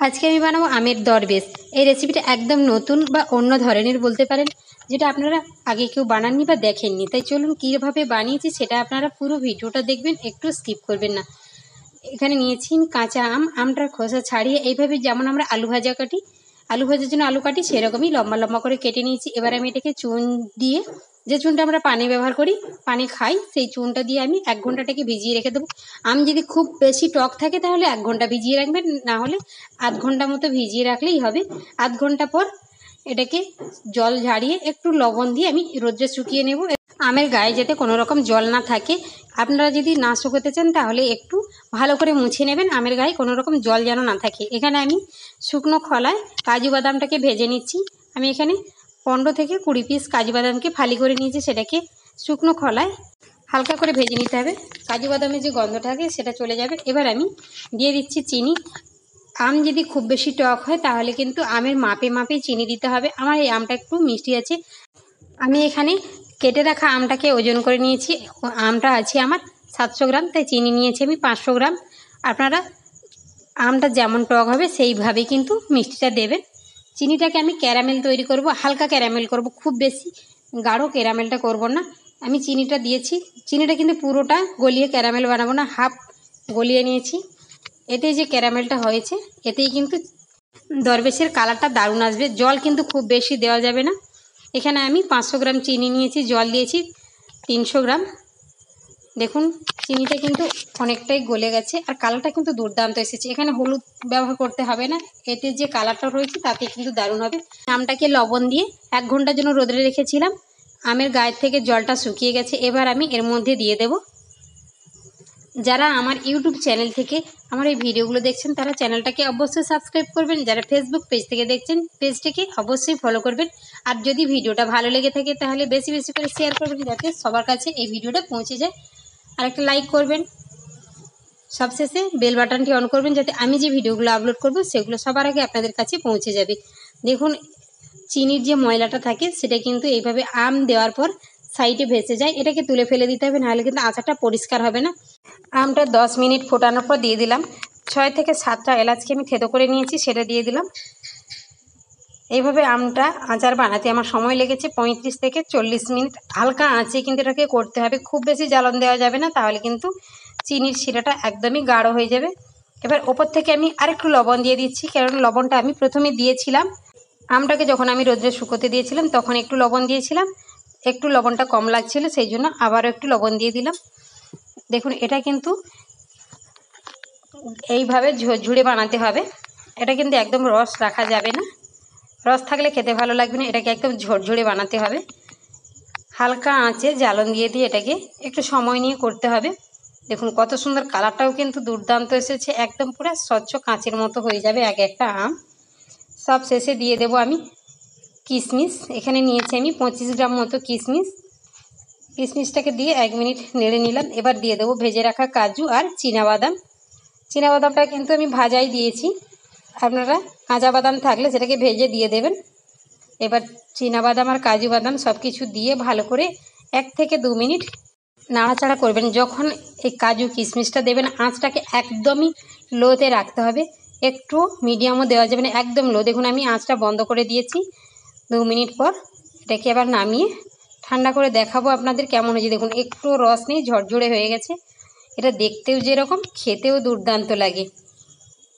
আজকে আমি বানাবো আমের দরবেশ। এই রেসিপিটা একদম নতুন বা অন্য ধরনের বলতে পারেন, যেটা আপনারা আগে কেউ বানাননি বা দেখেননি। তাই চলুন কীভাবে বানিয়েছি সেটা আপনারা পুরো ভিডিওটা দেখবেন, একটু স্কিপ করবেন না। এখানে নিয়েছি কাঁচা আম। আমটার খোসা ছাড়িয়ে এইভাবে যেমন আমরা আলু ভাজা কাটি, আলু ভাজার জন্য আলু কাটি, সেরকমই লম্বা লম্বা করে কেটে নিয়েছি। এবার আমি এটাকে চুন দিয়ে, যে চুনটা আমরা পানি ব্যবহার করি, পানি খাই, সেই চুনটা দিয়ে আমি 1 ঘন্টাটাকে ভিজিয়ে রেখে দেবো। আম যদি খুব বেশি টক থাকে তাহলে 1 ঘন্টা ভিজিয়ে রাখবেন, না হলে আধ ঘন্টা মতো ভিজিয়ে রাখলেই হবে। আধ ঘন্টা পর এটাকে জল ঝাড়িয়ে একটু লবণ দিয়ে আমি রোদ্রে শুকিয়ে নেব। আমের গায়ে যাতে কোনো রকম জল না থাকে, আপনারা যদি না শুকোতে চান তাহলে একটু ভালো করে মুছে নেবেন, আমের গায়ে কোনো রকম জল যেন না থাকে। এখানে আমি শুকনো খলায় কাজু বাদামটাকে ভেজে নিচ্ছি। আমি এখানে 15 থেকে 20 পিস কাজু বাদামকে ফালি করে নিয়েছি, সেটাকে শুকনো খলায় হালকা করে ভেজে নিতে হবে। কাজু বাদামের যে গন্ধ থাকে সেটা চলে যাবে। এবার আমি দিয়ে দিচ্ছি চিনি। আম যদি খুব বেশি টক হয় তাহলে কিন্তু আমের মাপে মাপে চিনি দিতে হবে। আমার এই আমটা একটু মিষ্টি আছে। আমি এখানে কেটে রাখা আমটাকে ওজন করে নিয়েছি। আমটা আছে আমার 700 গ্রাম, তাই চিনি নিয়েছি আমি 500 গ্রাম। আপনারা আমটা যেমন টক হবে সেইভাবেই কিন্তু মিষ্টিটা দেবেন। চিনিটাকে আমি ক্যারামেল তৈরি করব, হালকা ক্যারামেল করব, খুব বেশি গাঢ় ক্যারামেলটা করব না। আমি চিনিটা দিয়েছি, চিনিটা কিন্তু পুরোটা গলিয়ে ক্যারামেল বানাবো না, হাফ গলিয়ে নিয়েছি। এতে যে ক্যারামেলটা হয়েছে এতেই কিন্তু দরবেশের কালারটা দারুণ আসবে। জল কিন্তু খুব বেশি দেওয়া যাবে না। এখানে আমি 500 গ্রাম চিনি নিয়েছি, জল দিয়েছি 300 গ্রাম। দেখুন চিনিটা কিন্তু অনেকটাই গলে গেছে, আর কালারটা কিন্তু দুর্দান্ত এসেছে। এখানে হলুদ ব্যবহার করতে হবে না, এতে যে কালারটা রয়েছে তাতে কিন্তু দারুণ হবে। আমটাকে লবণ দিয়ে 1 ঘন্টার জন্য রোদে রেখেছিলাম। আমের গায়ের থেকে জলটা শুকিয়ে গেছে। এবার আমি এর মধ্যে দিয়ে দেব। যারা আমার ইউটিউব চ্যানেল থেকে আমার এই ভিডিওগুলো দেখছেন তারা চ্যানেলটাকে অবশ্যই সাবস্ক্রাইব করবেন। যারা ফেসবুক পেজ থেকে দেখছেন পেজটিকে অবশ্যই ফলো করবেন। আর যদি ভিডিওটা ভালো লেগে থাকে তাহলে বেশি বেশি করে শেয়ার করবেন, যাতে সবার কাছে এই ভিডিওটা পৌঁছে যায়। আর একটা লাইক করবেন। সবশেষে বেল বাটনটি অন করবেন, যাতে আমি যে ভিডিওগুলো আপলোড করব সেগুলো সবার আগে আপনাদের কাছে পৌঁছে যাবে। দেখুন চিনির যে ময়লাটা থাকে সেটা কিন্তু এইভাবে আম দেওয়ার পর সাইডে ভেসে যায়, এটাকে তুলে ফেলে দিতে হবে, নাহলে কিন্তু আচারটা পরিষ্কার হবে না। আমটা 10 মিনিট ফোটানোর পর দিয়ে দিলাম 6 থেকে 7টা এলাচকে আমি থেতো করে নিয়েছি, সেটা দিয়ে দিলাম। এইভাবে আমটা আচার বানাতে আমার সময় লেগেছে 35 থেকে 40 মিনিট। হালকা আঁচে কিন্তু এটাকে করতে হবে, খুব বেশি জ্বালন দেওয়া যাবে না, তাহলে কিন্তু চিনির শিরাটা একদমই গাঢ় হয়ে যাবে। এবার ওপর থেকে আমি আরেকটু লবণ দিয়ে দিচ্ছি, কারণ লবণটা আমি প্রথমে দিয়েছিলাম। আমটাকে যখন আমি রোদ্রে শুকোতে দিয়েছিলাম তখন একটু লবণ দিয়েছিলাম, একটু লবণটা কম লাগছিল, সেই জন্য আবারও একটু লবণ দিয়ে দিলাম। দেখুন এটা কিন্তু এইভাবে ঝুড়ে বানাতে হবে। এটা কিন্তু একদম রস রাখা যাবে না, রস থাকলে খেতে ভালো লাগবে না। এটাকে একদম ঝরঝরে বানাতে হবে। হালকা আঁচে জ্বালন দিয়ে দিয়ে এটাকে একটু সময় নিয়ে করতে হবে। দেখুন কত সুন্দর কালারটাও কিন্তু দুর্দান্ত এসেছে, একদম পুরো স্বচ্ছ কাঁচের মতো হয়ে যাবে এক একটা আম। সব শেষে দিয়ে দেব আমি কিশমিশ। এখানে নিয়েছি আমি 25 গ্রাম মতো কিশমিশ। কিশমিশটাকে দিয়ে 1 মিনিট নেড়ে নিলাম। এবার দিয়ে দেবো ভেজে রাখা কাজু আর চীনাবাদাম। চীনাবাদামটা কিন্তু আমি ভাজাই দিয়েছি, আপনারা কাঁচা বাদাম থাকলে সেটাকে ভেজে দিয়ে দেবেন। এবার চীনাবাদাম আর কাজু বাদাম সব কিছু দিয়ে ভালো করে 1 থেকে 2 মিনিট নাড়াচাড়া করবেন। যখন এই কাজু কিশমিশটা দেবেন আঁচটাকে একদমই লোতে রাখতে হবে, একটু মিডিয়ামও দেওয়া যাবে না, একদম লো। দেখুন আমি আঁচটা বন্ধ করে দিয়েছি। 2 মিনিট পর এটাকে আবার নামিয়ে ঠান্ডা করে দেখাবো আপনাদের কেমন হয়েছে। দেখুন একটু রস নেই, ঝরঝরে হয়ে গেছে। এটা দেখতেও যেরকম, খেতেও দুর্দান্ত লাগে।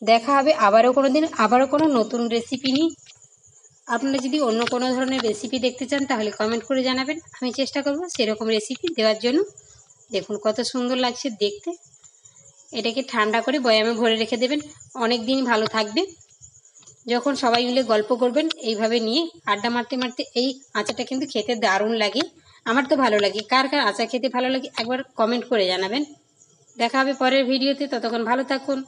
দেখা হবে আবারও কোনো দিন, আবারও কোনো নতুন রেসিপি নিয়ে। আপনারা যদি অন্য কোনো ধরনের রেসিপি দেখতে চান তাহলে কমেন্ট করে জানাবেন, আমি চেষ্টা করব সেরকম রেসিপি দেওয়ার জন্য। দেখুন কত সুন্দর লাগছে দেখতে। এটাকে ঠান্ডা করে বয়ামে ভরে রেখে দেবেন, অনেক দিন ভালো থাকবে। যখন সবাই মিলে গল্প করবেন এইভাবে নিয়ে আড্ডা মারতে মারতে, এই আচারটা কিন্তু খেতে দারুণ লাগে। আমার তো ভালো লাগে। কার কার আচার খেতে ভালো লাগে একবার কমেন্ট করে জানাবেন। দেখা হবে পরের ভিডিওতে, ততক্ষণ ভালো থাকুন।